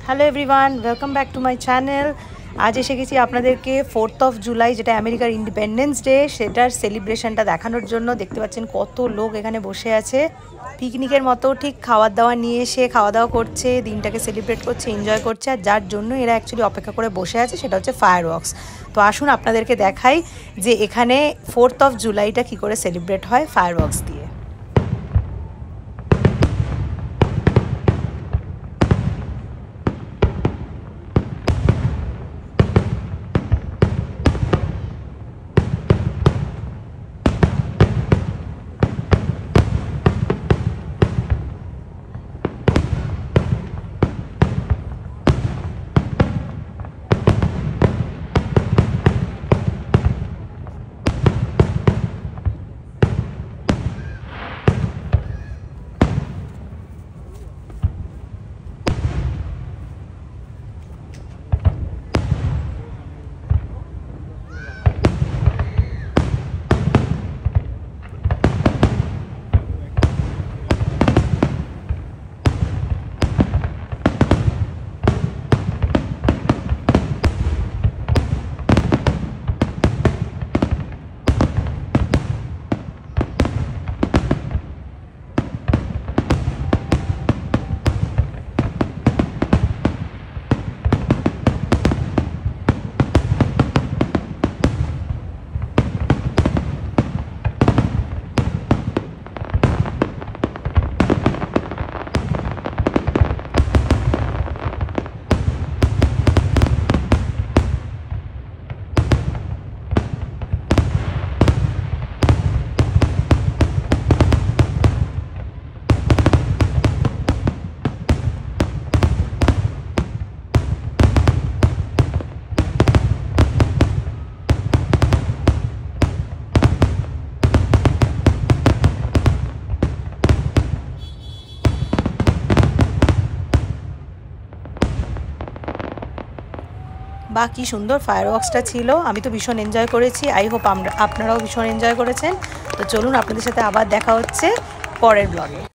Hello everyone, welcome back to my channel. আজ এসে গেছি আপনাদেরকে 4th জুলাই, যেটা আমেরিকার ইন্ডিপেন্ডেন্স ডে, সেটার সেলিব্রেশনটা দেখানোর জন্য। দেখতে পাচ্ছেন কত লোক এখানে বসে আছে, পিকনিকের মতো ঠিক খাওয়ার দাওয়া নিয়ে এসে খাওয়া দাওয়া করছে, দিনটাকে সেলিব্রেট করছে, এনজয় করছে। আর যার জন্য এরা অ্যাকচুয়ালি অপেক্ষা করে বসে আছে সেটা হচ্ছে ফায়ার ওয়ার্কস। তো আসুন আপনাদেরকে দেখাই যে এখানে 4th জুলাইটা কী করে সেলিব্রেট হয় ফায়ার ওয়ার্কস দিয়ে। বা কি সুন্দর ফায়ার ওয়ার্কসটা ছিল, আমি তো ভীষণ এনজয় করেছি। আই হোপ আপনারাও ভীষণ এনজয় করেছেন। তো চলুন, আপনাদের সাথে আবার দেখা হচ্ছে পরের ব্লগে।